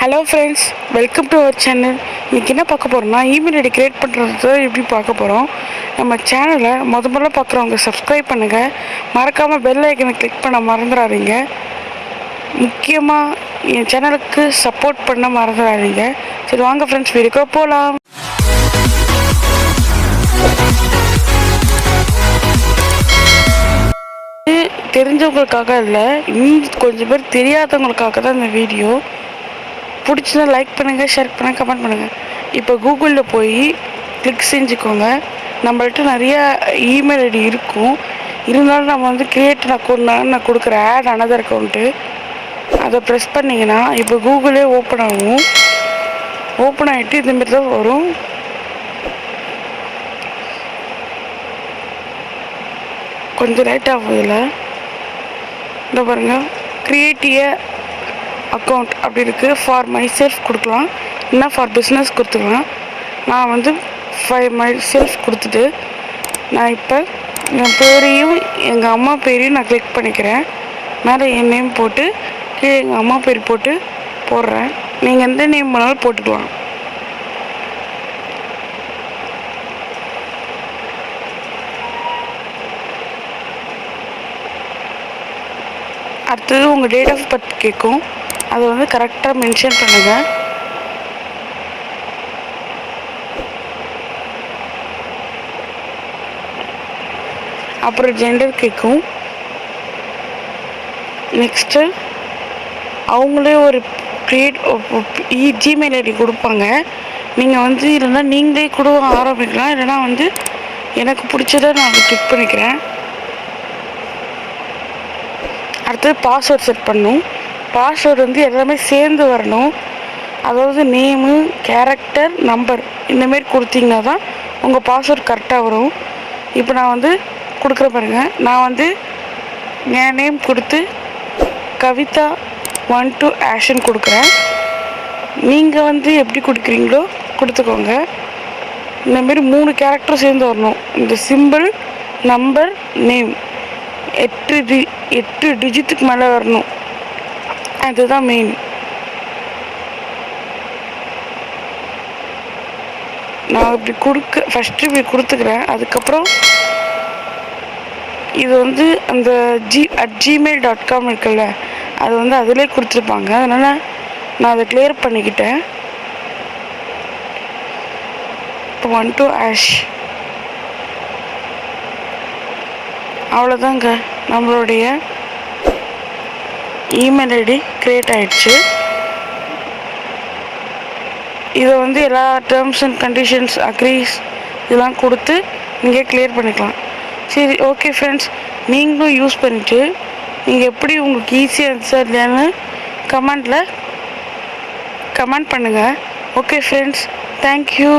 Hello friends, welcome to our channel. இன்றைக்கி என்ன பார்க்க போகிறோம்னா, இமெயில் ஐடி க்ரியேட் பண்ணுறது எப்படி பார்க்க போகிறோம். நம்ம சேனலை முதல்ல பார்க்குறவங்க சப்ஸ்கிரைப் பண்ணுங்கள். மறக்காமல் பெல் ஐக்கனை கிளிக் பண்ண மறந்துடாதீங்க. முக்கியமாக என் சேனலுக்கு சப்போர்ட் பண்ண மறந்துடாதீங்க. சரி வாங்க ஃப்ரெண்ட்ஸ், வீடியோக்கு போகலாம். தெரிஞ்சவங்களுக்காக இல்லை, இன்னும் கொஞ்சம் பேர் தெரியாதவங்களுக்காக தான் இந்த வீடியோ. பிடிச்சதா லைக் பண்ணுங்கள், ஷேர் பண்ணுங்கள், கமெண்ட் பண்ணுங்கள். இப்போ கூகுளில் போய் கிளிக் செஞ்சுக்கோங்க. நம்மள்ட்ட நிறையா இமெயில் ஐடி இருக்கும். இருந்தாலும் நம்ம வந்து கிரியேட் அக்கௌண்ட் நான் கொடுக்குறேன், ஆட் அனதர் அக்கௌண்ட்டு. அதை ப்ரெஸ் பண்ணிங்கன்னா இப்போ கூகுளே ஓப்பன் ஆகும். ஓப்பன் ஆகிட்டு இதுமாரி தான் வரும். கொஞ்சம் லேட் ஆகும். இதில் இந்த பாருங்கள், கிரியேட்டிய அக்கௌண்ட் அப்படி இருக்குது. ஃபார் மை செல்ஃப் கொடுக்கலாம், இல்லைனா ஃபார் பிஸ்னஸ் கொடுத்துக்கலாம். நான் வந்து மை செல்ஃப் கொடுத்துட்டு நான் இப்போ என் பேரையும் எங்கள் அம்மா பேரையும் நான் கிளிக் பண்ணிக்கிறேன். மேலே என் நேம் போட்டு கீழே எங்கள் அம்மா பேர் போட்டு போடுறேன். நீங்கள் எந்த நேம் வேணாலும் போட்டுக்கலாம். அடுத்தது உங்கள் டேட் ஆஃப் பர்த் கேட்கும். அதை வந்து கரெக்டாக மென்ஷன் பண்ணுங்கள். அப்புறம் ஜெண்டர் கேட்கும். நெக்ஸ்ட்டு அவங்களே ஒரு ஜிமெயில் ஐடி கொடுப்பாங்க. நீங்கள் வந்து இல்லைன்னா நீங்களே கூட ஆரம்பிக்கலாம், இல்லைனா வந்து எனக்கு பிடிச்சதை நான் அதை கிளிக் பண்ணிக்கிறேன். அடுத்தது பாஸ்வேர்ட் செட் பண்ணணும். பாஸ்வேர்டு வந்து எல்லாமே சேர்ந்து வரணும். அதாவது நேமு, கேரக்டர், நம்பர் இந்தமாரி கொடுத்தீங்கன்னா தான் உங்கள் பாஸ்வேர்ட் கரெக்டாக வரும். இப்போ நான் வந்து கொடுக்குற பாருங்க, நான் வந்து என் நேம் கொடுத்து கவிதா 12 ஆஷன் கொடுக்குறேன். நீங்கள் வந்து எப்படி கொடுக்குறீங்களோ கொடுத்துக்கோங்க. இந்தமாரி 3 கேரக்டர் சேர்ந்து வரணும். இந்த சிம்பிள், நம்பர், நேம் 8 டிஜிட்டுக்கு மேலே வரணும். அதுதான் மெயின். நான் இப்படி ஃபஸ்ட்டு இப்படி கொடுத்துக்கிறேன். அதுக்கப்புறம் இது வந்து அந்த gmail.com இருக்குல்ல, அது வந்து அதிலே கொடுத்துருப்பாங்க. அதனால் நான் அதை கிளியர் பண்ணிக்கிட்டேன். இப்போ 12 ஆஷ் அவ்வளோதாங்க, நம்மளுடைய இமெயில் ஐடி க்ரியேட் ஆகிடுச்சு. இதை வந்து எல்லா டேர்ம்ஸ் அண்ட் கண்டிஷன்ஸ் அக்ரீஸ் இதெல்லாம் கொடுத்து இங்கே கிளியர் பண்ணிக்கலாம். சரி, ஓகே ஃப்ரெண்ட்ஸ், நீங்களும் யூஸ் பண்ணிவிட்டு நீங்கள் எப்படி உங்களுக்கு ஈஸியாக இருந்துச்சா இல்லையான்னு கமெண்ட் பண்ணுங்கள். Okay friends, thank you.